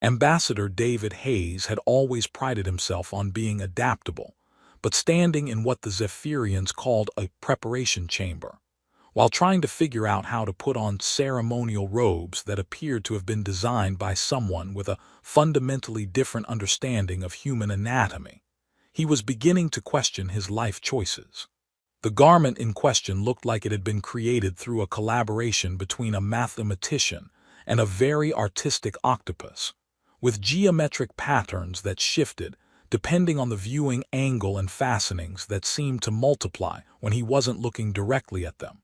Ambassador David Hayes had always prided himself on being adaptable, but standing in what the Zephyrians called a preparation chamber, while trying to figure out how to put on ceremonial robes that appeared to have been designed by someone with a fundamentally different understanding of human anatomy. He was beginning to question his life choices. The garment in question looked like it had been created through a collaboration between a mathematician and a very artistic octopus, with geometric patterns that shifted depending on the viewing angle and fastenings that seemed to multiply when he wasn't looking directly at them.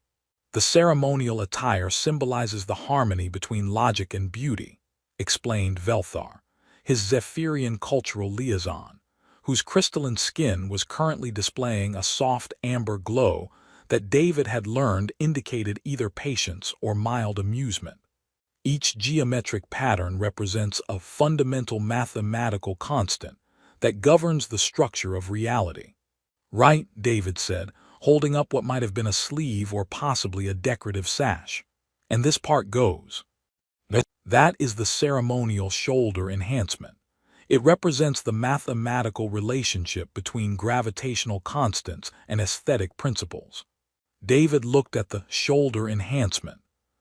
The ceremonial attire symbolizes the harmony between logic and beauty, explained Velthar, his Zephyrian cultural liaison, whose crystalline skin was currently displaying a soft amber glow that David had learned indicated either patience or mild amusement. Each geometric pattern represents a fundamental mathematical constant that governs the structure of reality. Right, David said, holding up what might have been a sleeve or possibly a decorative sash. And this part goes. That is the ceremonial shoulder enhancement. It represents the mathematical relationship between gravitational constants and aesthetic principles. David looked at the shoulder enhancement,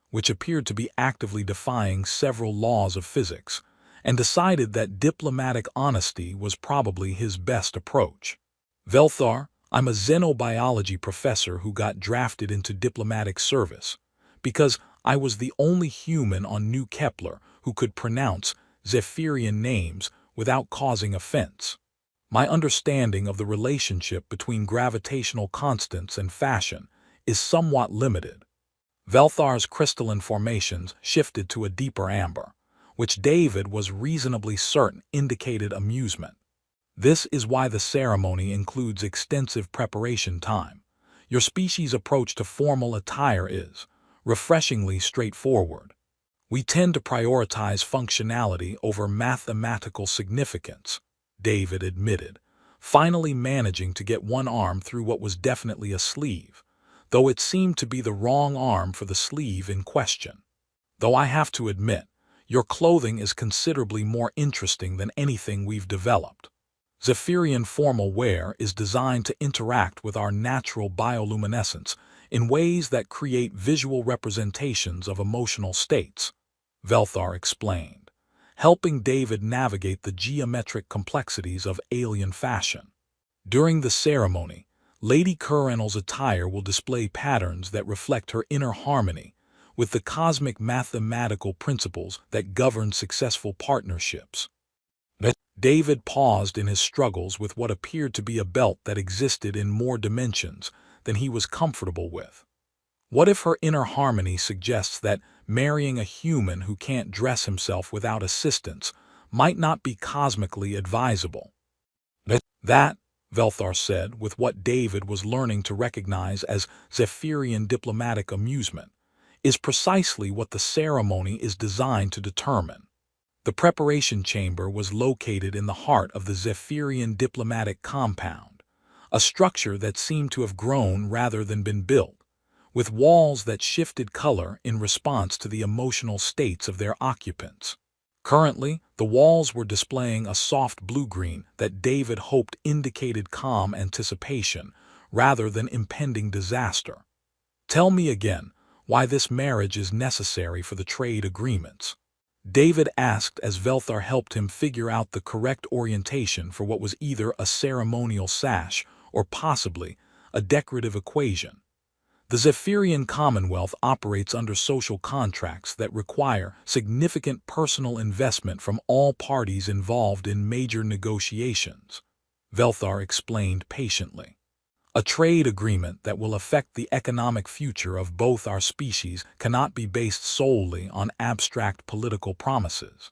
which appeared to be actively defying several laws of physics, and decided that diplomatic honesty was probably his best approach. Velthar, I'm a xenobiology professor who got drafted into diplomatic service because I was the only human on New Kepler who could pronounce Zephyrian names without causing offense. My understanding of the relationship between gravitational constants and fashion is somewhat limited. Velthar's crystalline formations shifted to a deeper amber, which David was reasonably certain indicated amusement. This is why the ceremony includes extensive preparation time. Your species' approach to formal attire is refreshingly straightforward. We tend to prioritize functionality over mathematical significance, David admitted, finally managing to get one arm through what was definitely a sleeve, though it seemed to be the wrong arm for the sleeve in question. Though I have to admit, your clothing is considerably more interesting than anything we've developed. Zephyrian formal wear is designed to interact with our natural bioluminescence in ways that create visual representations of emotional states, Velthar explained, helping David navigate the geometric complexities of alien fashion. During the ceremony, Lady Currenel's attire will display patterns that reflect her inner harmony with the cosmic mathematical principles that govern successful partnerships. David paused in his struggles with what appeared to be a belt that existed in more dimensions than he was comfortable with. What if her inner harmony suggests that marrying a human who can't dress himself without assistance might not be cosmically advisable? That, Velthar said with what David was learning to recognize as Zephyrian diplomatic amusement, is precisely what the ceremony is designed to determine. The preparation chamber was located in the heart of the Zephyrian diplomatic compound, a structure that seemed to have grown rather than been built, with walls that shifted color in response to the emotional states of their occupants. Currently, the walls were displaying a soft blue-green that David hoped indicated calm anticipation rather than impending disaster. Tell me again why this marriage is necessary for the trade agreements, David asked as Velthar helped him figure out the correct orientation for what was either a ceremonial sash or possibly a decorative equation. The Zephyrian Commonwealth operates under social contracts that require significant personal investment from all parties involved in major negotiations, Velthar explained patiently. A trade agreement that will affect the economic future of both our species cannot be based solely on abstract political promises.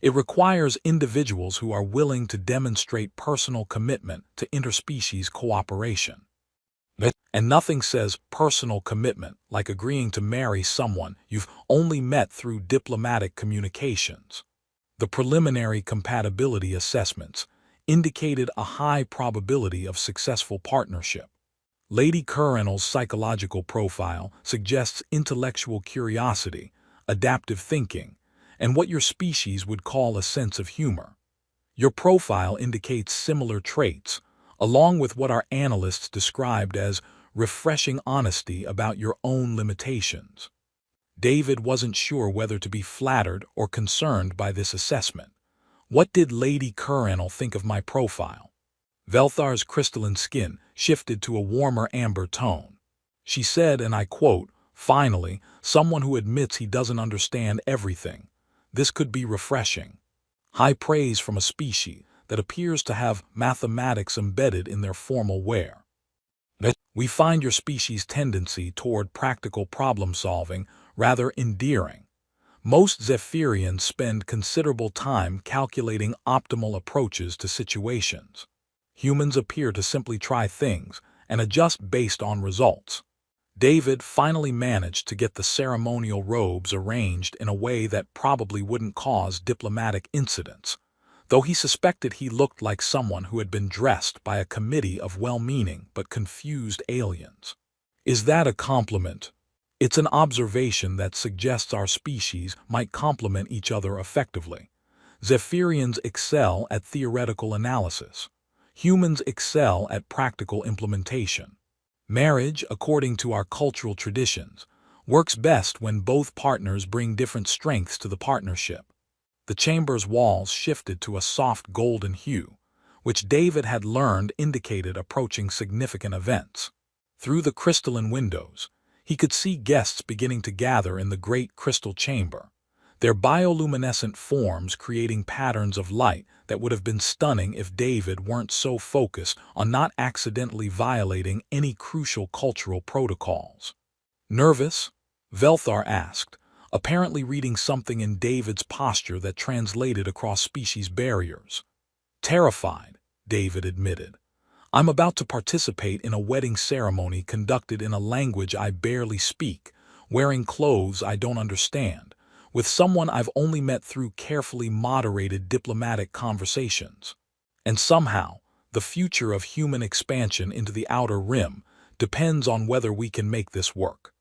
It requires individuals who are willing to demonstrate personal commitment to interspecies cooperation. And nothing says personal commitment like agreeing to marry someone you've only met through diplomatic communications. The preliminary compatibility assessments indicated a high probability of successful partnership. Lady Currenel's psychological profile suggests intellectual curiosity, adaptive thinking, and what your species would call a sense of humor. Your profile indicates similar traits, along with what our analysts described as refreshing honesty about your own limitations. David wasn't sure whether to be flattered or concerned by this assessment. What did Lady Curranel think of my profile? Velthar's crystalline skin shifted to a warmer amber tone. She said, and I quote, "Finally, someone who admits he doesn't understand everything. This could be refreshing." High praise from a species that appears to have mathematics embedded in their formal wear. We find your species' tendency toward practical problem-solving rather endearing. Most Zephyrians spend considerable time calculating optimal approaches to situations. Humans appear to simply try things and adjust based on results. David finally managed to get the ceremonial robes arranged in a way that probably wouldn't cause diplomatic incidents, though he suspected he looked like someone who had been dressed by a committee of well-meaning but confused aliens. Is that a compliment? It's an observation that suggests our species might complement each other effectively. Zephyrians excel at theoretical analysis. Humans excel at practical implementation. Marriage, according to our cultural traditions, works best when both partners bring different strengths to the partnership. The chamber's walls shifted to a soft golden hue, which David had learned indicated approaching significant events. Through the crystalline windows, he could see guests beginning to gather in the great crystal chamber, their bioluminescent forms creating patterns of light that would have been stunning if David weren't so focused on not accidentally violating any crucial cultural protocols. Nervous? Velthar asked, apparently reading something in David's posture that translated across species barriers. Terrified, David admitted. I'm about to participate in a wedding ceremony conducted in a language I barely speak, wearing clothes I don't understand, with someone I've only met through carefully moderated diplomatic conversations. And somehow, the future of human expansion into the outer rim depends on whether we can make this work.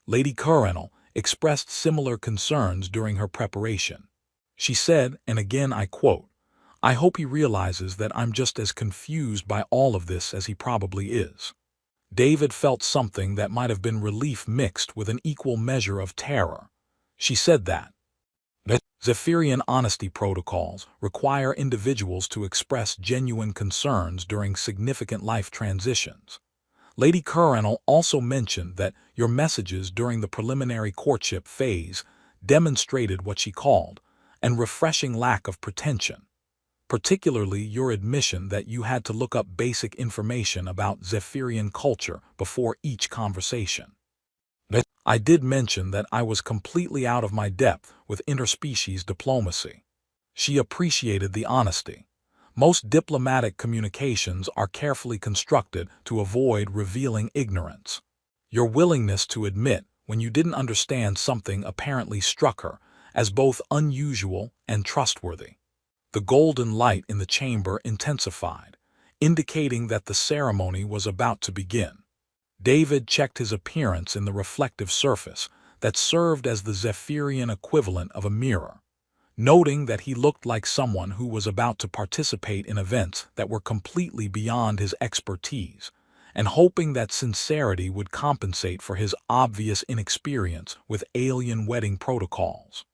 Lady Curranel expressed similar concerns during her preparation. She said, and again I quote, "I hope he realizes that I'm just as confused by all of this as he probably is." David felt something that might have been relief mixed with an equal measure of terror. She said that Zephyrian honesty protocols require individuals to express genuine concerns during significant life transitions. Lady Curranel also mentioned that your messages during the preliminary courtship phase demonstrated what she called an refreshing lack of pretension, particularly your admission that you had to look up basic information about Zephyrian culture before each conversation. I did mention that I was completely out of my depth with interspecies diplomacy. She appreciated the honesty. Most diplomatic communications are carefully constructed to avoid revealing ignorance. Your willingness to admit when you didn't understand something apparently struck her as both unusual and trustworthy. The golden light in the chamber intensified, indicating that the ceremony was about to begin. David checked his appearance in the reflective surface that served as the Zephyrian equivalent of a mirror, noting that he looked like someone who was about to participate in events that were completely beyond his expertise, and hoping that sincerity would compensate for his obvious inexperience with alien wedding protocols.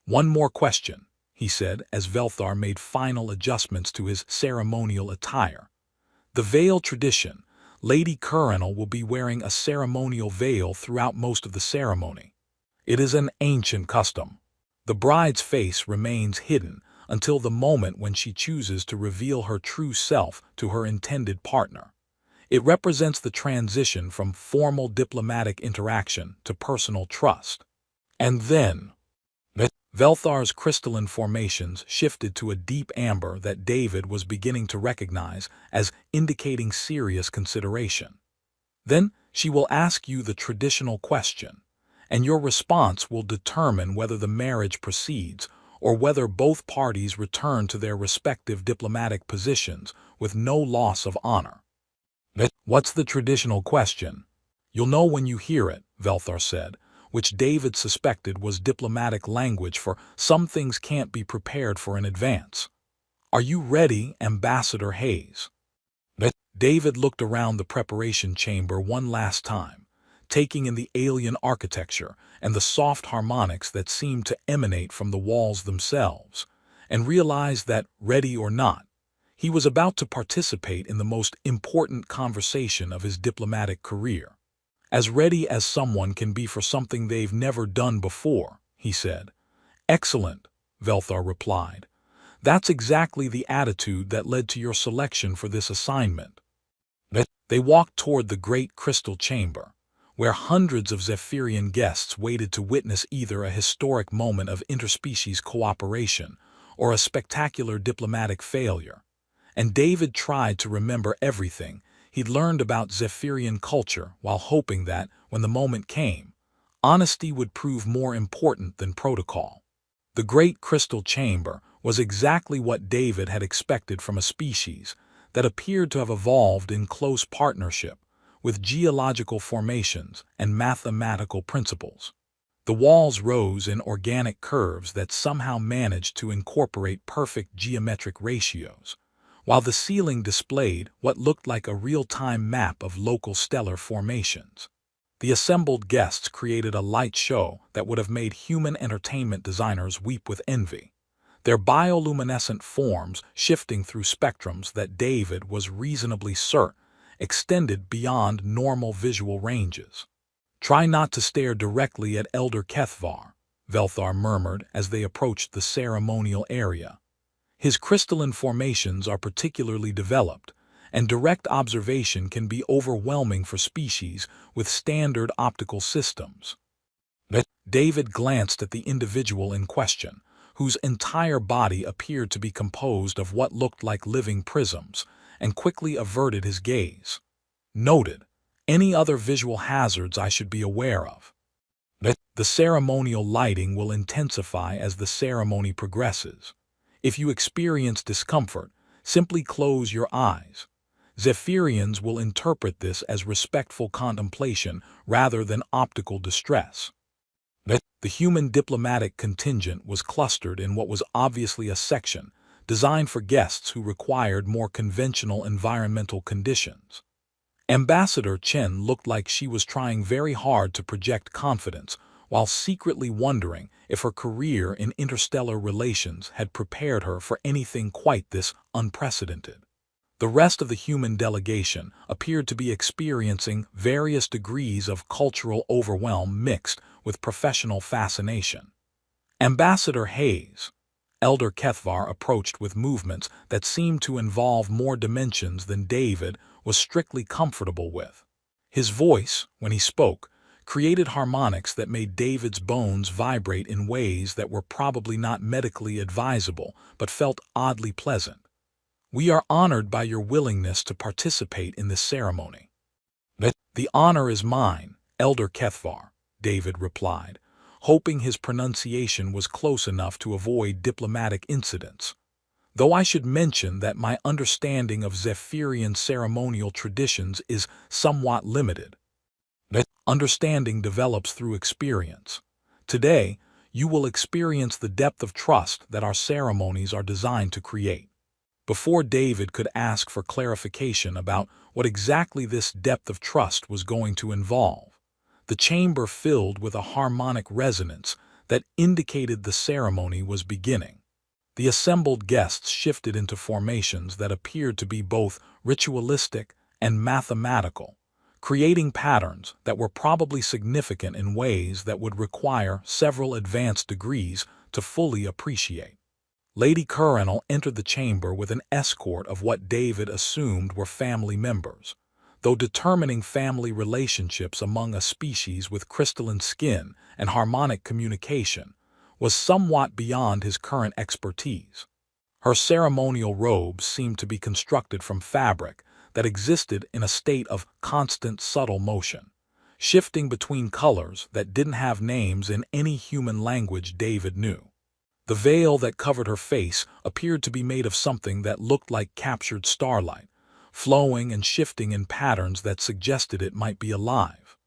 "One more question," he said as Velthar made final adjustments to his ceremonial attire. "The veil tradition. Lady Curranel will be wearing a ceremonial veil throughout most of the ceremony. It is an ancient custom. The bride's face remains hidden until the moment when she chooses to reveal her true self to her intended partner. It represents the transition from formal diplomatic interaction to personal trust. And then..." Velthar's crystalline formations shifted to a deep amber that David was beginning to recognize as indicating serious consideration. "Then she will ask you the traditional question, and your response will determine whether the marriage proceeds or whether both parties return to their respective diplomatic positions with no loss of honor." "What's the traditional question?" "You'll know when you hear it," Velthar said, which David suspected was diplomatic language for some things can't be prepared for in advance. "Are you ready, Ambassador Hayes?" David looked around the preparation chamber one last time, taking in the alien architecture and the soft harmonics that seemed to emanate from the walls themselves, and realized that, ready or not, he was about to participate in the most important conversation of his diplomatic career. "As ready as someone can be for something they've never done before," he said. "Excellent," Velthar replied. "That's exactly the attitude that led to your selection for this assignment." They walked toward the great crystal chamber, where hundreds of Zephyrian guests waited to witness either a historic moment of interspecies cooperation or a spectacular diplomatic failure. And David tried to remember everything he'd learned about Zephyrian culture while hoping that, when the moment came, honesty would prove more important than protocol. The great crystal chamber was exactly what David had expected from a species that appeared to have evolved in close partnership with geological formations and mathematical principles. The walls rose in organic curves that somehow managed to incorporate perfect geometric ratios, while the ceiling displayed what looked like a real-time map of local stellar formations. The assembled guests created a light show that would have made human entertainment designers weep with envy, their bioluminescent forms shifting through spectrums that David was reasonably certain extended beyond normal visual ranges. "Try not to stare directly at Elder Kethvar," Velthar murmured as they approached the ceremonial area. "His crystalline formations are particularly developed, and direct observation can be overwhelming for species with standard optical systems." David glanced at the individual in question, whose entire body appeared to be composed of what looked like living prisms, and quickly averted his gaze. "Noted. Any other visual hazards I should be aware of?" "The ceremonial lighting will intensify as the ceremony progresses. If you experience discomfort, simply close your eyes. Zephyrians will interpret this as respectful contemplation rather than optical distress." The human diplomatic contingent was clustered in what was obviously a section designed for guests who required more conventional environmental conditions. Ambassador Chen looked like she was trying very hard to project confidence while secretly wondering if her career in interstellar relations had prepared her for anything quite this unprecedented. The rest of the human delegation appeared to be experiencing various degrees of cultural overwhelm mixed with professional fascination. "Ambassador Hayes," Elder Kethvar approached with movements that seemed to involve more dimensions than David was strictly comfortable with. His voice, when he spoke, created harmonics that made David's bones vibrate in ways that were probably not medically advisable but felt oddly pleasant. "We are honored by your willingness to participate in this ceremony." "The honor is mine, Elder Kethvar," David replied, hoping his pronunciation was close enough to avoid diplomatic incidents. "Though I should mention that my understanding of Zephyrian ceremonial traditions is somewhat limited. Understanding develops through experience. Today, you will experience the depth of trust that our ceremonies are designed to create." Before David could ask for clarification about what exactly this depth of trust was going to involve, the chamber filled with a harmonic resonance that indicated the ceremony was beginning. The assembled guests shifted into formations that appeared to be both ritualistic and mathematical, creating patterns that were probably significant in ways that would require several advanced degrees to fully appreciate. Lady Coronel entered the chamber with an escort of what David assumed were family members, though determining family relationships among a species with crystalline skin and harmonic communication was somewhat beyond his current expertise. Her ceremonial robes seemed to be constructed from fabric that existed in a state of constant subtle motion, shifting between colors that didn't have names in any human language David knew. The veil that covered her face appeared to be made of something that looked like captured starlight, flowing and shifting in patterns that suggested it might be alive.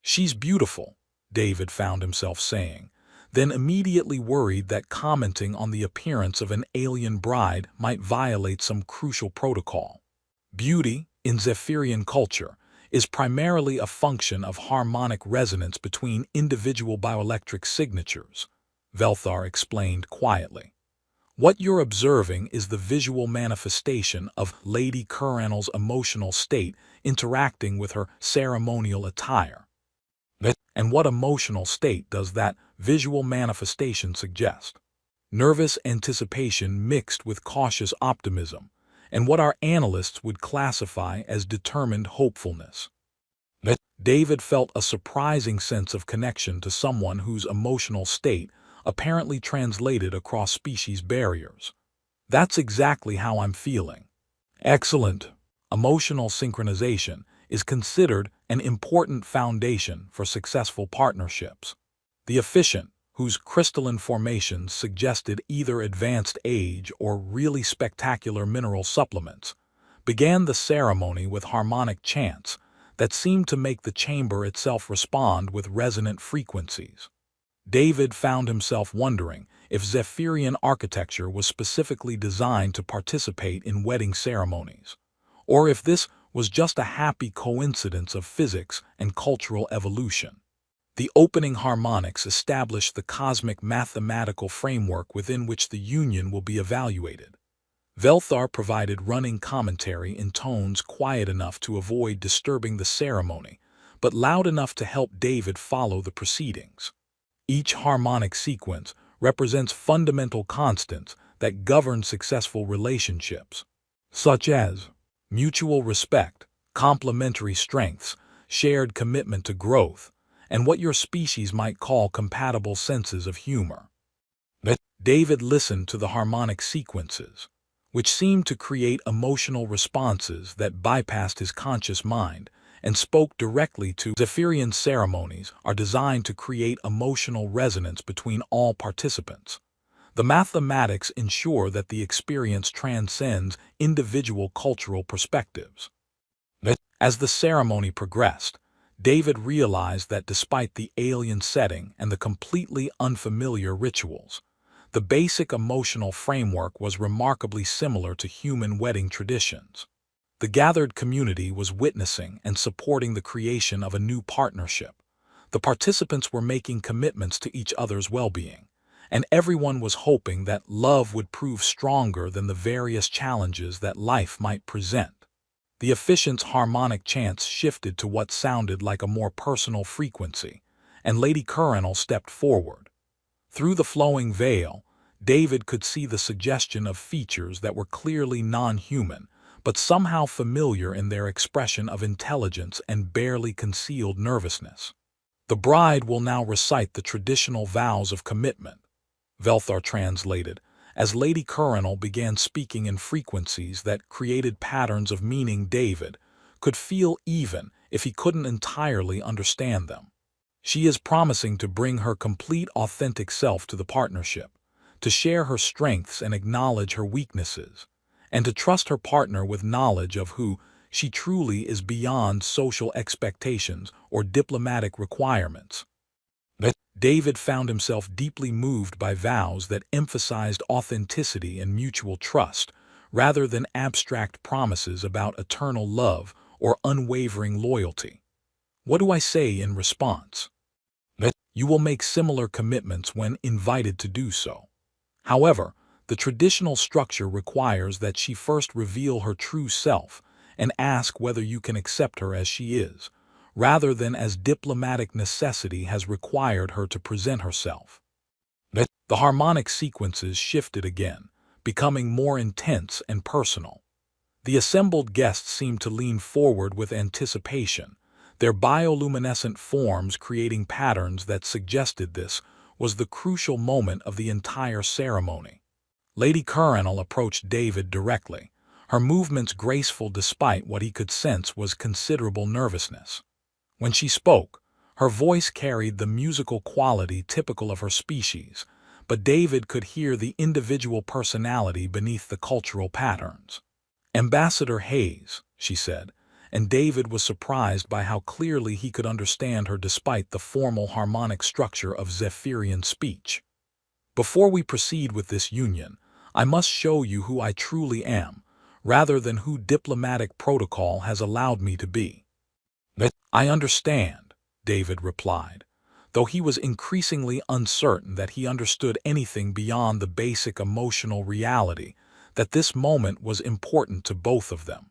"She's beautiful," David found himself saying, then immediately worried that commenting on the appearance of an alien bride might violate some crucial protocol. Beauty, in Zephyrian culture, is primarily a function of harmonic resonance between individual bioelectric signatures, Velthar explained quietly. What you're observing is the visual manifestation of Lady Curranel's emotional state interacting with her ceremonial attire. And what emotional state does that visual manifestation suggest? Nervous anticipation mixed with cautious optimism, and what our analysts would classify as determined hopefulness. David felt a surprising sense of connection to someone whose emotional state apparently translated across species barriers. That's exactly how I'm feeling. Excellent. Emotional synchronization is considered an important foundation for successful partnerships. The efficient, whose crystalline formations suggested either advanced age or really spectacular mineral supplements, began the ceremony with harmonic chants that seemed to make the chamber itself respond with resonant frequencies. David found himself wondering if Zephyrian architecture was specifically designed to participate in wedding ceremonies, or if this was just a happy coincidence of physics and cultural evolution. The opening harmonics establish the cosmic mathematical framework within which the union will be evaluated. Velthar provided running commentary in tones quiet enough to avoid disturbing the ceremony, but loud enough to help David follow the proceedings. Each harmonic sequence represents fundamental constants that govern successful relationships, such as mutual respect, complementary strengths, shared commitment to growth, and what your species might call compatible senses of humor. David listened to the harmonic sequences, which seemed to create emotional responses that bypassed his conscious mind and spoke directly to Zephyrian ceremonies are designed to create emotional resonance between all participants. The mathematics ensure that the experience transcends individual cultural perspectives. As the ceremony progressed, David realized that despite the alien setting and the completely unfamiliar rituals, the basic emotional framework was remarkably similar to human wedding traditions. The gathered community was witnessing and supporting the creation of a new partnership. The participants were making commitments to each other's well-being, and everyone was hoping that love would prove stronger than the various challenges that life might present. The officiant's harmonic chants shifted to what sounded like a more personal frequency, and Lady Curranel stepped forward. Through the flowing veil, David could see the suggestion of features that were clearly non-human, but somehow familiar in their expression of intelligence and barely concealed nervousness. The bride will now recite the traditional vows of commitment, Velthar translated, as Lady Curranel began speaking in frequencies that created patterns of meaning David could feel even if he couldn't entirely understand them. She is promising to bring her complete authentic self to the partnership, to share her strengths and acknowledge her weaknesses, and to trust her partner with knowledge of who she truly is beyond social expectations or diplomatic requirements. David found himself deeply moved by vows that emphasized authenticity and mutual trust, rather than abstract promises about eternal love or unwavering loyalty. What do I say in response? You will make similar commitments when invited to do so. However, the traditional structure requires that she first reveal her true self and ask whether you can accept her as she is, rather than as diplomatic necessity has required her to present herself. The harmonic sequences shifted again, becoming more intense and personal. The assembled guests seemed to lean forward with anticipation, their bioluminescent forms creating patterns that suggested this was the crucial moment of the entire ceremony. Lady Curranel approached David directly, her movements graceful despite what he could sense was considerable nervousness. When she spoke, her voice carried the musical quality typical of her species, but David could hear the individual personality beneath the cultural patterns. "Ambassador Hayes," she said, and David was surprised by how clearly he could understand her despite the formal harmonic structure of Zephyrian speech. "Before we proceed with this union, I must show you who I truly am, rather than who diplomatic protocol has allowed me to be." "I understand," David replied, though he was increasingly uncertain that he understood anything beyond the basic emotional reality that this moment was important to both of them.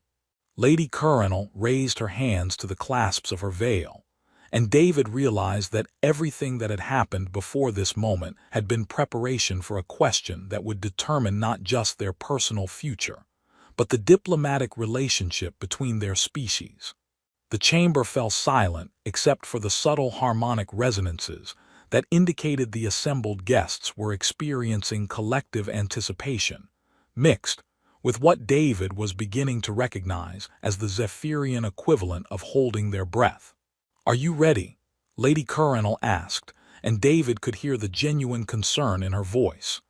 Lady Coronel raised her hands to the clasps of her veil, and David realized that everything that had happened before this moment had been preparation for a question that would determine not just their personal future, but the diplomatic relationship between their species. The chamber fell silent except for the subtle harmonic resonances that indicated the assembled guests were experiencing collective anticipation, mixed with what David was beginning to recognize as the Zephyrian equivalent of holding their breath. "Are you ready?" Lady Coronel asked, and David could hear the genuine concern in her voice.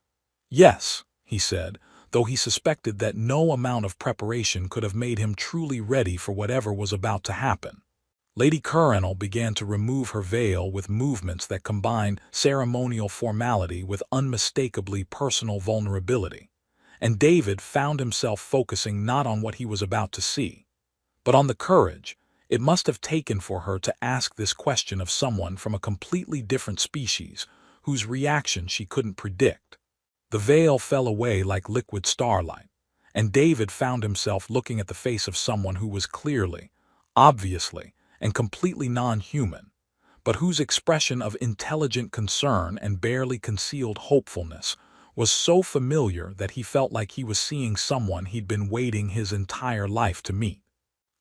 "Yes," he said, though he suspected that no amount of preparation could have made him truly ready for whatever was about to happen. Lady Coronel began to remove her veil with movements that combined ceremonial formality with unmistakably personal vulnerability, and David found himself focusing not on what he was about to see, but on the courage it must have taken for her to ask this question of someone from a completely different species whose reaction she couldn't predict. The veil fell away like liquid starlight, and David found himself looking at the face of someone who was clearly, obviously, and completely non-human, but whose expression of intelligent concern and barely concealed hopefulness was so familiar that he felt like he was seeing someone he'd been waiting his entire life to meet.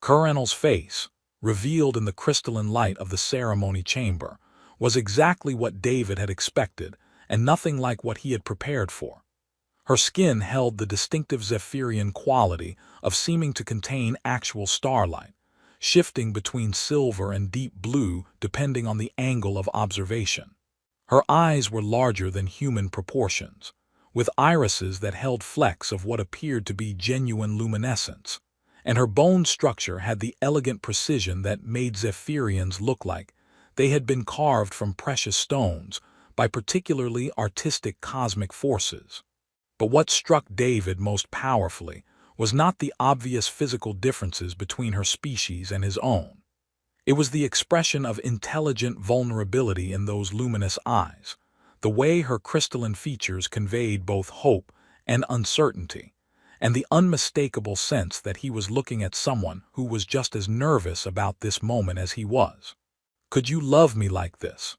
Coronel's face, revealed in the crystalline light of the ceremony chamber, was exactly what David had expected, and nothing like what he had prepared for. Her skin held the distinctive Zephyrian quality of seeming to contain actual starlight, shifting between silver and deep blue depending on the angle of observation. Her eyes were larger than human proportions, with irises that held flecks of what appeared to be genuine luminescence, and her bone structure had the elegant precision that made Zephyrians look like they had been carved from precious stones by particularly artistic cosmic forces. But what struck David most powerfully was not the obvious physical differences between her species and his own. It was the expression of intelligent vulnerability in those luminous eyes, the way her crystalline features conveyed both hope and uncertainty, and the unmistakable sense that he was looking at someone who was just as nervous about this moment as he was. "Could you love me like this?"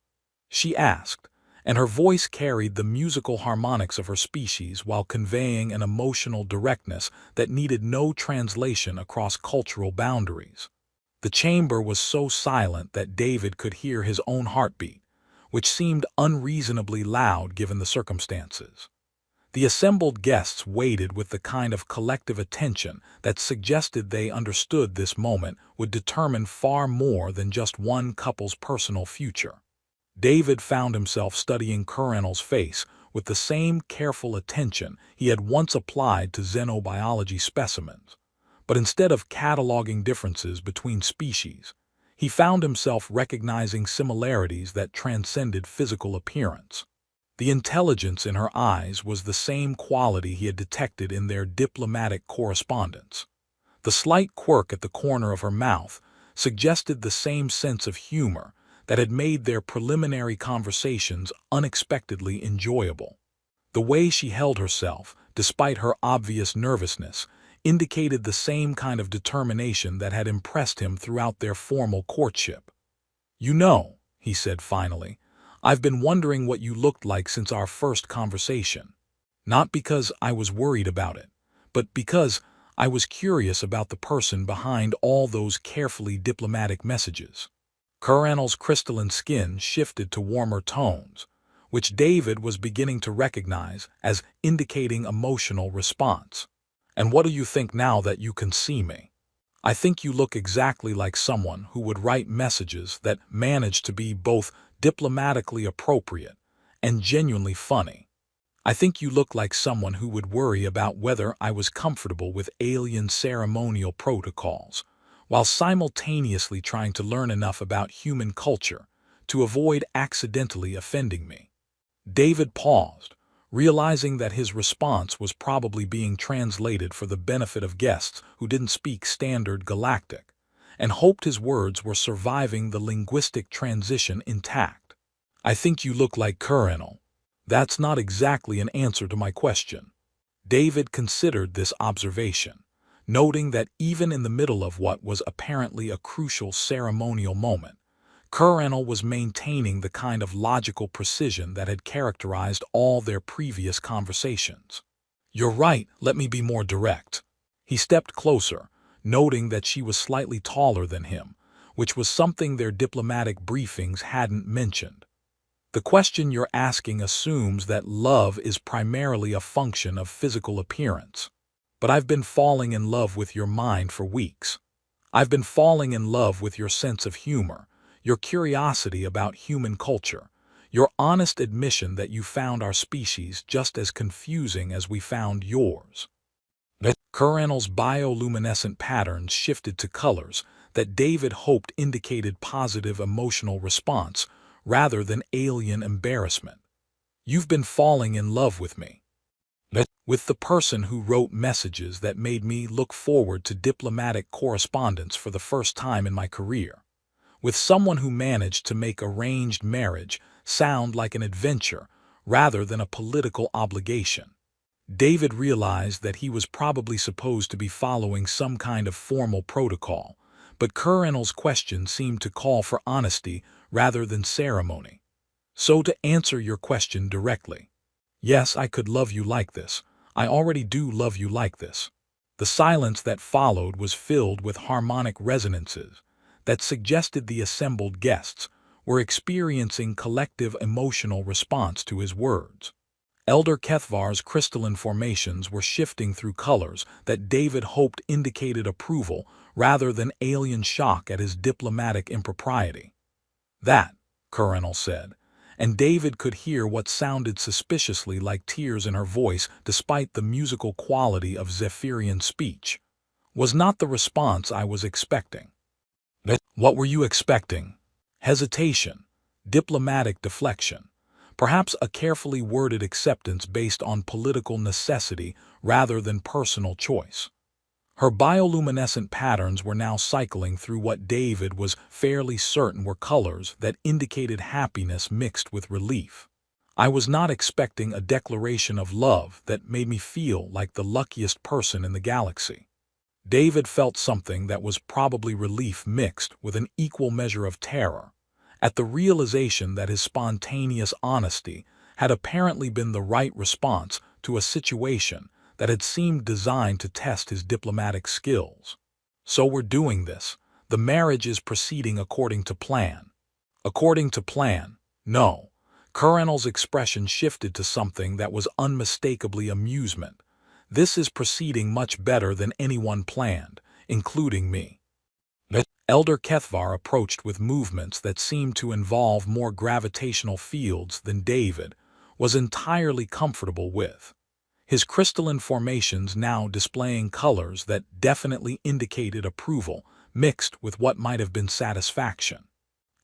she asked, and her voice carried the musical harmonics of her species while conveying an emotional directness that needed no translation across cultural boundaries. The chamber was so silent that David could hear his own heartbeat, which seemed unreasonably loud given the circumstances. The assembled guests waited with the kind of collective attention that suggested they understood this moment would determine far more than just one couple's personal future. David found himself studying Coronel's face with the same careful attention he had once applied to xenobiology specimens, but instead of cataloging differences between species, he found himself recognizing similarities that transcended physical appearance. The intelligence in her eyes was the same quality he had detected in their diplomatic correspondence. The slight quirk at the corner of her mouth suggested the same sense of humor that had made their preliminary conversations unexpectedly enjoyable. The way she held herself, despite her obvious nervousness, indicated the same kind of determination that had impressed him throughout their formal courtship. "You know," he said finally, "I've been wondering what you looked like since our first conversation. Not because I was worried about it, but because I was curious about the person behind all those carefully diplomatic messages." Coronel's crystalline skin shifted to warmer tones, which David was beginning to recognize as indicating emotional response. "And what do you think now that you can see me? I think you look exactly like someone who would write messages that manage to be both diplomatically appropriate and genuinely funny. I think you look like someone who would worry about whether I was comfortable with alien ceremonial protocols, while simultaneously trying to learn enough about human culture to avoid accidentally offending me. David paused, realizing that his response was probably being translated for the benefit of guests who didn't speak standard Galactic, and hoped his words were surviving the linguistic transition intact. I think you look like Colonel. That's not exactly an answer to my question. David considered this observation, noting that even in the middle of what was apparently a crucial ceremonial moment, Colonel was maintaining the kind of logical precision that had characterized all their previous conversations. You're right, let me be more direct. He stepped closer, noting that she was slightly taller than him, which was something their diplomatic briefings hadn't mentioned. The question you're asking assumes that love is primarily a function of physical appearance. But I've been falling in love with your mind for weeks. I've been falling in love with your sense of humor, your curiosity about human culture, your honest admission that you found our species just as confusing as we found yours. Colonel's bioluminescent patterns shifted to colors that David hoped indicated positive emotional response rather than alien embarrassment. You've been falling in love with me. With the person who wrote messages that made me look forward to diplomatic correspondence for the first time in my career. With someone who managed to make arranged marriage sound like an adventure rather than a political obligation. David realized that he was probably supposed to be following some kind of formal protocol, but Colonel's question seemed to call for honesty rather than ceremony. So to answer your question directly, yes, I could love you like this. I already do love you like this. The silence that followed was filled with harmonic resonances that suggested the assembled guests were experiencing collective emotional response to his words. Elder Kethvar's crystalline formations were shifting through colors that David hoped indicated approval rather than alien shock at his diplomatic impropriety. That, Colonel said, and David could hear what sounded suspiciously like tears in her voice despite the musical quality of Zephyrian speech, was not the response I was expecting. What were you expecting? Hesitation, diplomatic deflection, perhaps a carefully worded acceptance based on political necessity rather than personal choice. Her bioluminescent patterns were now cycling through what David was fairly certain were colors that indicated happiness mixed with relief. I was not expecting a declaration of love that made me feel like the luckiest person in the galaxy. David felt something that was probably relief mixed with an equal measure of terror, at the realization that his spontaneous honesty had apparently been the right response to a situation that had seemed designed to test his diplomatic skills. So we're doing this. The marriage is proceeding according to plan. According to plan, no. Colonel's expression shifted to something that was unmistakably amusement. This is proceeding much better than anyone planned, including me. Elder Kethvar approached with movements that seemed to involve more gravitational fields than David was entirely comfortable with. His crystalline formations now displaying colors that definitely indicated approval mixed with what might have been satisfaction.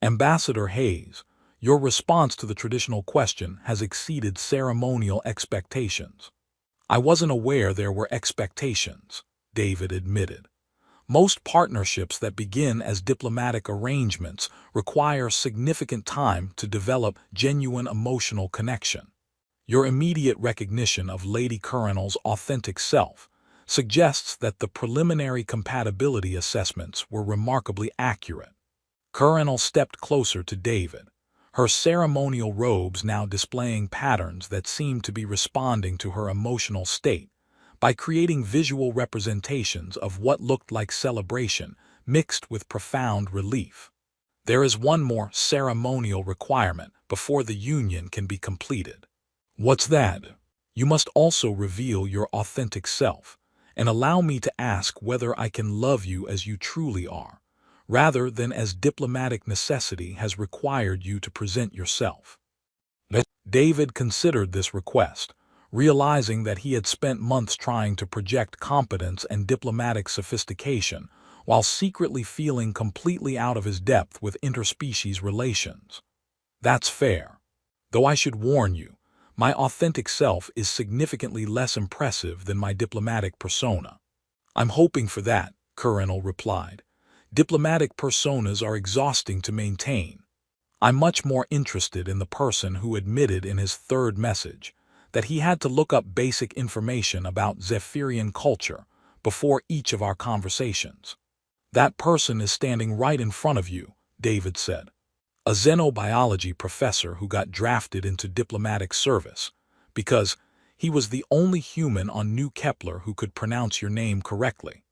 Ambassador Hayes, your response to the traditional question has exceeded ceremonial expectations. I wasn't aware there were expectations, David admitted. Most partnerships that begin as diplomatic arrangements require significant time to develop genuine emotional connection. Your immediate recognition of Lady Colonel's authentic self suggests that the preliminary compatibility assessments were remarkably accurate. Colonel stepped closer to David, her ceremonial robes now displaying patterns that seemed to be responding to her emotional state by creating visual representations of what looked like celebration mixed with profound relief. There is one more ceremonial requirement before the union can be completed. What's that? You must also reveal your authentic self and allow me to ask whether I can love you as you truly are, rather than as diplomatic necessity has required you to present yourself. David considered this request, realizing that he had spent months trying to project competence and diplomatic sophistication while secretly feeling completely out of his depth with interspecies relations. That's fair. Though I should warn you, my authentic self is significantly less impressive than my diplomatic persona. I'm hoping for that, Colonel replied. Diplomatic personas are exhausting to maintain. I'm much more interested in the person who admitted in his third message that he had to look up basic information about Zephyrian culture before each of our conversations. That person is standing right in front of you, David said. A xenobiology professor who got drafted into diplomatic service because he was the only human on New Kepler who could pronounce your name correctly,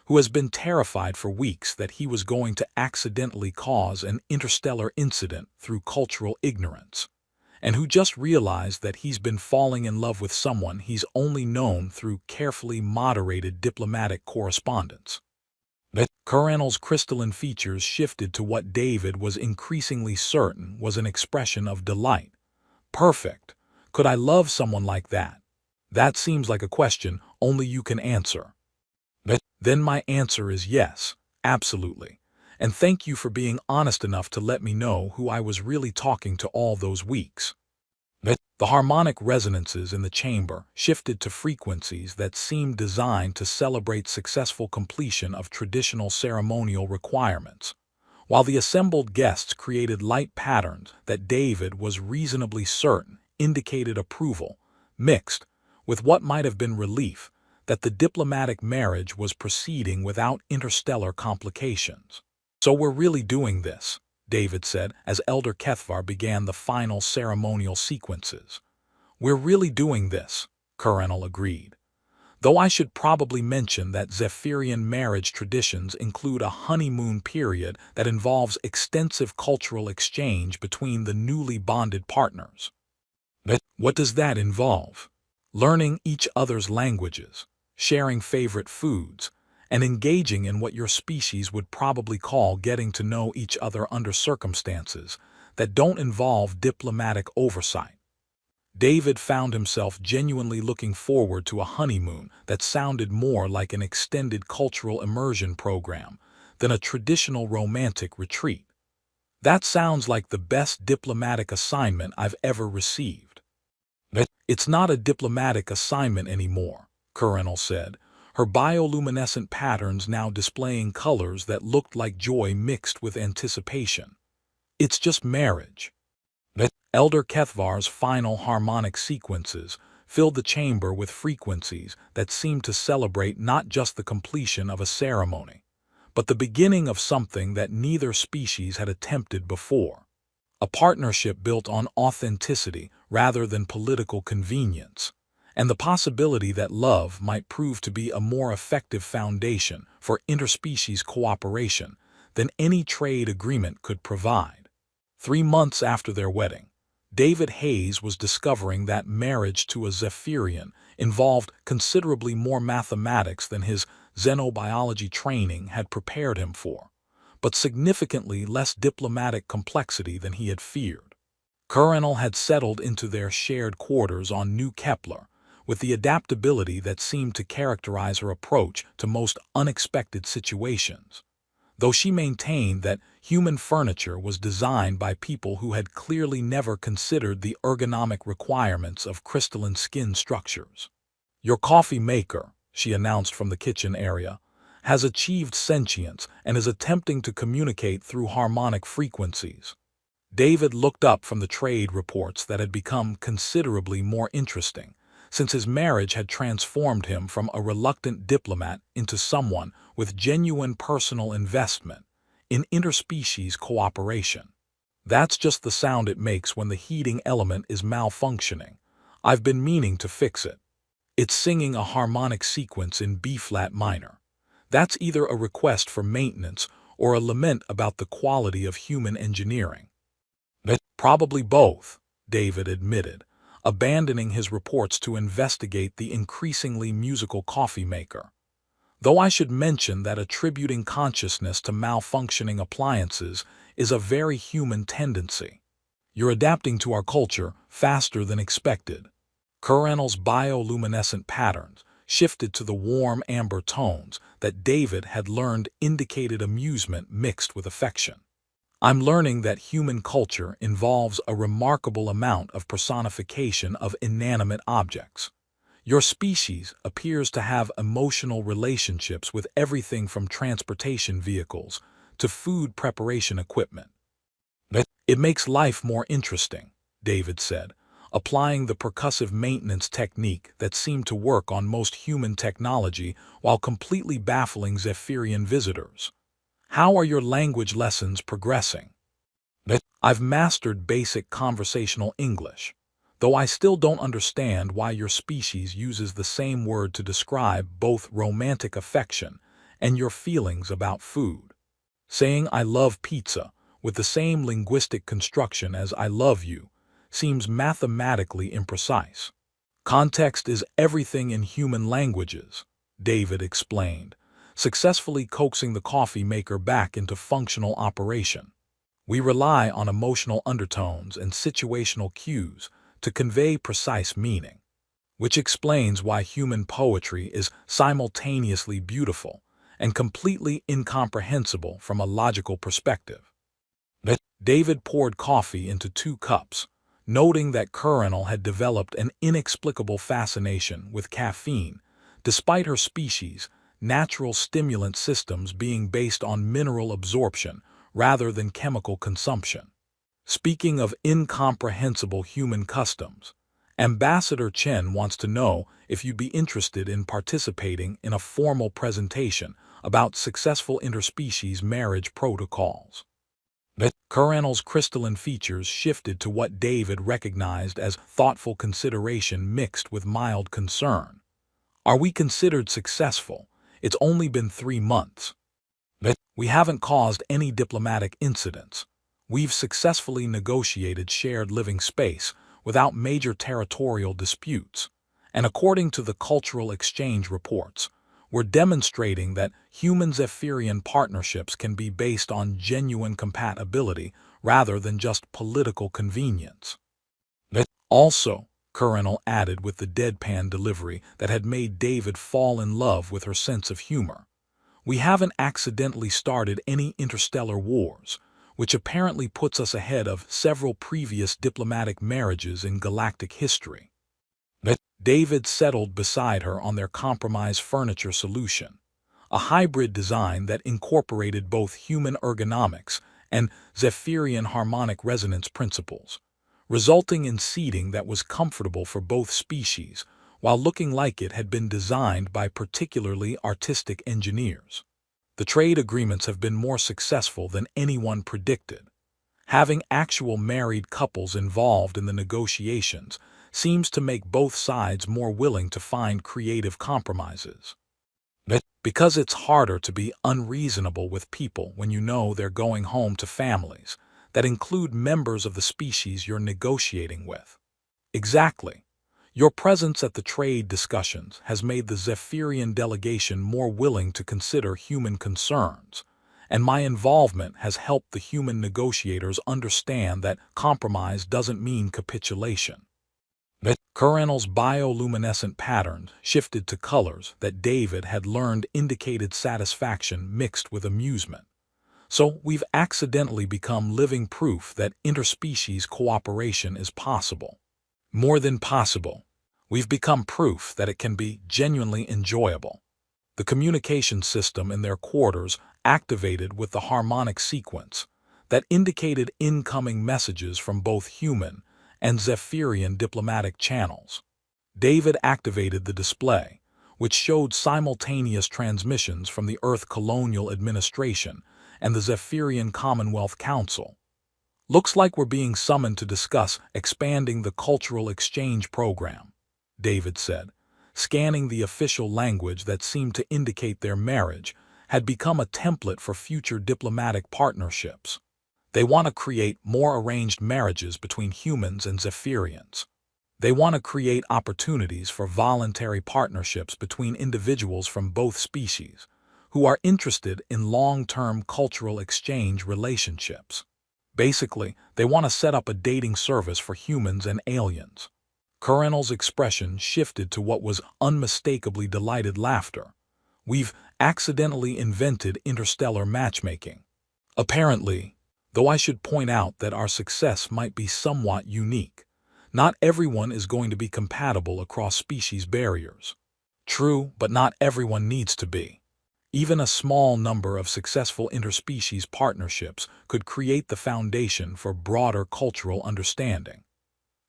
who has been terrified for weeks that he was going to accidentally cause an interstellar incident through cultural ignorance, and who just realized that he's been falling in love with someone he's only known through carefully moderated diplomatic correspondence. Colonel's crystalline features shifted to what David was increasingly certain was an expression of delight. Perfect. Could I love someone like that? That seems like a question only you can answer. Then my answer is yes, absolutely. And thank you for being honest enough to let me know who I was really talking to all those weeks. The harmonic resonances in the chamber shifted to frequencies that seemed designed to celebrate successful completion of traditional ceremonial requirements, while the assembled guests created light patterns that David was reasonably certain indicated approval, mixed with what might have been relief that the diplomatic marriage was proceeding without interstellar complications. So we're really doing this, David said as Elder Kethvar began the final ceremonial sequences. We're really doing this, Colonel agreed. Though I should probably mention that Zephyrian marriage traditions include a honeymoon period that involves extensive cultural exchange between the newly bonded partners. What does that involve? Learning each other's languages, sharing favorite foods, and engaging in what your species would probably call getting to know each other under circumstances that don't involve diplomatic oversight. David found himself genuinely looking forward to a honeymoon that sounded more like an extended cultural immersion program than a traditional romantic retreat. That sounds like the best diplomatic assignment I've ever received. It's not a diplomatic assignment anymore, Colonel said, her bioluminescent patterns now displaying colors that looked like joy mixed with anticipation. It's just marriage. Elder Kethvar's final harmonic sequences filled the chamber with frequencies that seemed to celebrate not just the completion of a ceremony, but the beginning of something that neither species had attempted before. A partnership built on authenticity rather than political convenience, and the possibility that love might prove to be a more effective foundation for interspecies cooperation than any trade agreement could provide. 3 months after their wedding, David Hayes was discovering that marriage to a Zephyrian involved considerably more mathematics than his xenobiology training had prepared him for, but significantly less diplomatic complexity than he had feared. Colonel had settled into their shared quarters on New Kepler, with the adaptability that seemed to characterize her approach to most unexpected situations, though she maintained that human furniture was designed by people who had clearly never considered the ergonomic requirements of crystalline skin structures. Your coffee maker, she announced from the kitchen area, has achieved sentience and is attempting to communicate through harmonic frequencies. David looked up from the trade reports that had become considerably more interesting, since his marriage had transformed him from a reluctant diplomat into someone with genuine personal investment in interspecies cooperation. That's just the sound it makes when the heating element is malfunctioning. I've been meaning to fix it. It's singing a harmonic sequence in B-flat minor. That's either a request for maintenance or a lament about the quality of human engineering. Probably both, David admitted, abandoning his reports to investigate the increasingly musical coffee maker. Though I should mention that attributing consciousness to malfunctioning appliances is a very human tendency. You're adapting to our culture faster than expected. Colonel's bioluminescent patterns shifted to the warm amber tones that David had learned indicated amusement mixed with affection. I'm learning that human culture involves a remarkable amount of personification of inanimate objects. Your species appears to have emotional relationships with everything from transportation vehicles to food preparation equipment. It makes life more interesting, David said, applying the percussive maintenance technique that seemed to work on most human technology while completely baffling Zephyrian visitors. How are your language lessons progressing? I've mastered basic conversational English, though I still don't understand why your species uses the same word to describe both romantic affection and your feelings about food. Saying I love pizza with the same linguistic construction as I love you seems mathematically imprecise. Context is everything in human languages, David explained, successfully coaxing the coffee maker back into functional operation. We rely on emotional undertones and situational cues to convey precise meaning, which explains why human poetry is simultaneously beautiful and completely incomprehensible from a logical perspective. David poured coffee into 2 cups, noting that Coronel had developed an inexplicable fascination with caffeine, despite her species' natural stimulant systems being based on mineral absorption rather than chemical consumption. Speaking of incomprehensible human customs, Ambassador Chen wants to know if you'd be interested in participating in a formal presentation about successful interspecies marriage protocols. Coronel's crystalline features shifted to what David recognized as thoughtful consideration mixed with mild concern. Are we considered successful? It's only been 3 months. We haven't caused any diplomatic incidents. We've successfully negotiated shared living space without major territorial disputes. And according to the cultural exchange reports, we're demonstrating that human Zephyrian partnerships can be based on genuine compatibility rather than just political convenience. Also, Coronel added with the deadpan delivery that had made David fall in love with her sense of humor, we haven't accidentally started any interstellar wars, which apparently puts us ahead of several previous diplomatic marriages in galactic history. David settled beside her on their compromise furniture solution, a hybrid design that incorporated both human ergonomics and Zephyrian harmonic resonance principles, resulting in seating that was comfortable for both species while looking like it had been designed by particularly artistic engineers. The trade agreements have been more successful than anyone predicted. Having actual married couples involved in the negotiations seems to make both sides more willing to find creative compromises. Because it's harder to be unreasonable with people when you know they're going home to families that include members of the species you're negotiating with. Exactly. Your presence at the trade discussions has made the Zephyrian delegation more willing to consider human concerns, and my involvement has helped the human negotiators understand that compromise doesn't mean capitulation. Coronel's bioluminescent pattern shifted to colors that David had learned indicated satisfaction mixed with amusement. So we've accidentally become living proof that interspecies cooperation is possible. More than possible, we've become proof that it can be genuinely enjoyable. The communication system in their quarters activated with the harmonic sequence that indicated incoming messages from both human and Zephyrian diplomatic channels. David activated the display, which showed simultaneous transmissions from the Earth Colonial Administration and the Zephyrian Commonwealth Council. Looks like we're being summoned to discuss expanding the cultural exchange program, David said, scanning the official language that seemed to indicate their marriage had become a template for future diplomatic partnerships. They want to create more arranged marriages between humans and Zephyrians. They want to create opportunities for voluntary partnerships between individuals from both species who are interested in long-term cultural exchange relationships. Basically, they want to set up a dating service for humans and aliens. Colonel's expression shifted to what was unmistakably delighted laughter. We've accidentally invented interstellar matchmaking. Apparently, though I should point out that our success might be somewhat unique. Not everyone is going to be compatible across species barriers. True, but not everyone needs to be. Even a small number of successful interspecies partnerships could create the foundation for broader cultural understanding.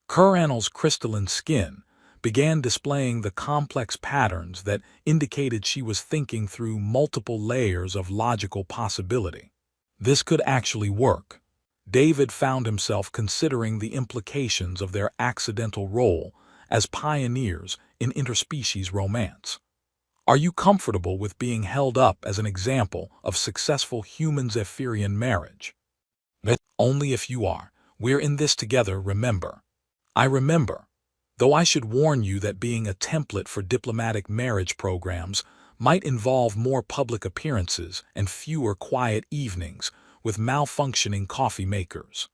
Colonel's crystalline skin began displaying the complex patterns that indicated she was thinking through multiple layers of logical possibility. This could actually work. David found himself considering the implications of their accidental role as pioneers in interspecies romance. Are you comfortable with being held up as an example of successful human-Zephyrian marriage? Only if you are. We're in this together, remember. I remember, though I should warn you that being a template for diplomatic marriage programs might involve more public appearances and fewer quiet evenings with malfunctioning coffee makers.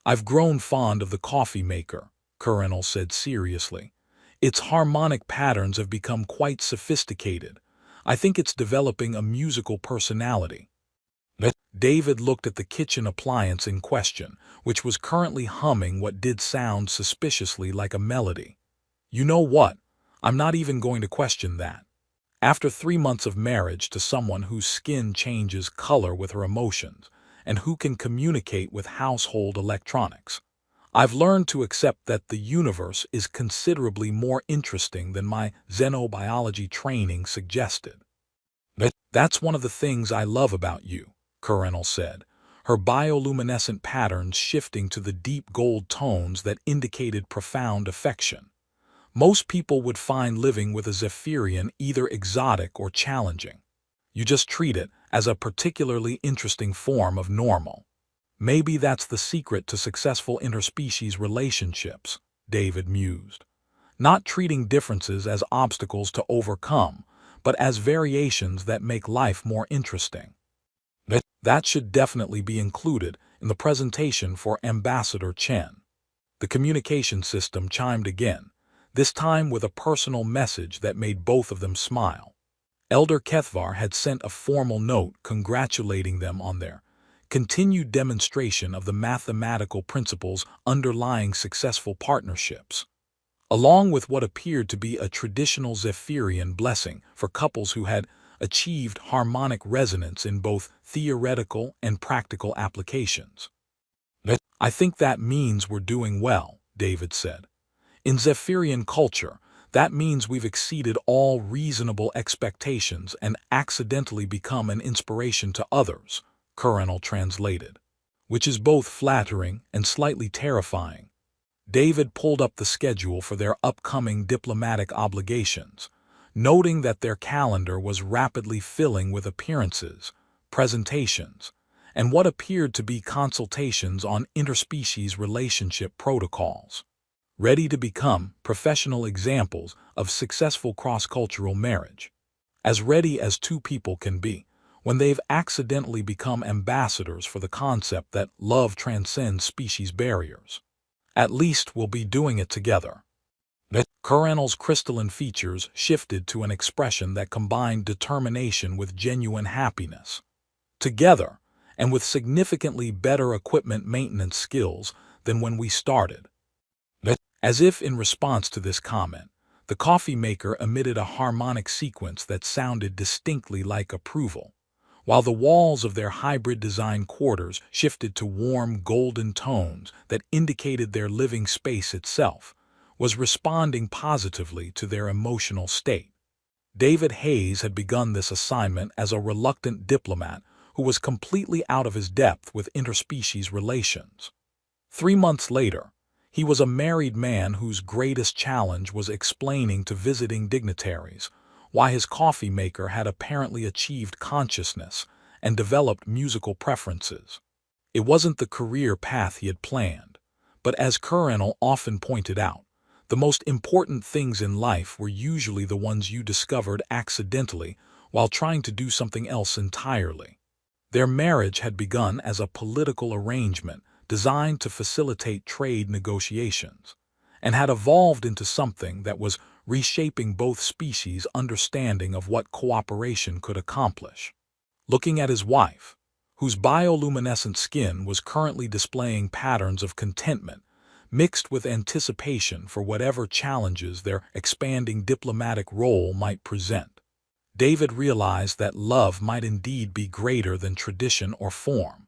I've grown fond of the coffee maker, Colonel said seriously. Its harmonic patterns have become quite sophisticated. I think it's developing a musical personality. David looked at the kitchen appliance in question, which was currently humming what did sound suspiciously like a melody. You know what? I'm not even going to question that. After 3 months of marriage to someone whose skin changes color with her emotions, and who can communicate with household electronics, I've learned to accept that the universe is considerably more interesting than my xenobiology training suggested. That's one of the things I love about you, Colonel said, her bioluminescent patterns shifting to the deep gold tones that indicated profound affection. Most people would find living with a Zephyrian either exotic or challenging. You just treat it as a particularly interesting form of normal. Maybe that's the secret to successful interspecies relationships, David mused. Not treating differences as obstacles to overcome, but as variations that make life more interesting. That should definitely be included in the presentation for Ambassador Chen. The communication system chimed again, this time with a personal message that made both of them smile. Elder Kethvar had sent a formal note congratulating them on their continued demonstration of the mathematical principles underlying successful partnerships, along with what appeared to be a traditional Zephyrian blessing for couples who had achieved harmonic resonance in both theoretical and practical applications. I think that means we're doing well, David said. In Zephyrian culture, that means we've exceeded all reasonable expectations and accidentally become an inspiration to others, Colonel translated, which is both flattering and slightly terrifying. David pulled up the schedule for their upcoming diplomatic obligations, noting that their calendar was rapidly filling with appearances, presentations, and what appeared to be consultations on interspecies relationship protocols, ready to become professional examples of successful cross-cultural marriage, as ready as two people can be when they've accidentally become ambassadors for the concept that love transcends species barriers. At least we'll be doing it together. Colonel's crystalline features shifted to an expression that combined determination with genuine happiness. Together, and with significantly better equipment maintenance skills than when we started. As if in response to this comment, the coffee maker emitted a harmonic sequence that sounded distinctly like approval, while the walls of their hybrid design quarters shifted to warm golden tones that indicated their living space itself was responding positively to their emotional state. David Hayes had begun this assignment as a reluctant diplomat who was completely out of his depth with interspecies relations. 3 months later, he was a married man whose greatest challenge was explaining to visiting dignitaries why his coffee maker had apparently achieved consciousness and developed musical preferences. It wasn't the career path he had planned, but as Colonel often pointed out, the most important things in life were usually the ones you discovered accidentally while trying to do something else entirely. Their marriage had begun as a political arrangement designed to facilitate trade negotiations, and had evolved into something that was reshaping both species' understanding of what cooperation could accomplish. Looking at his wife, whose bioluminescent skin was currently displaying patterns of contentment, mixed with anticipation for whatever challenges their expanding diplomatic role might present, David realized that love might indeed be greater than tradition or form,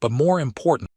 but more important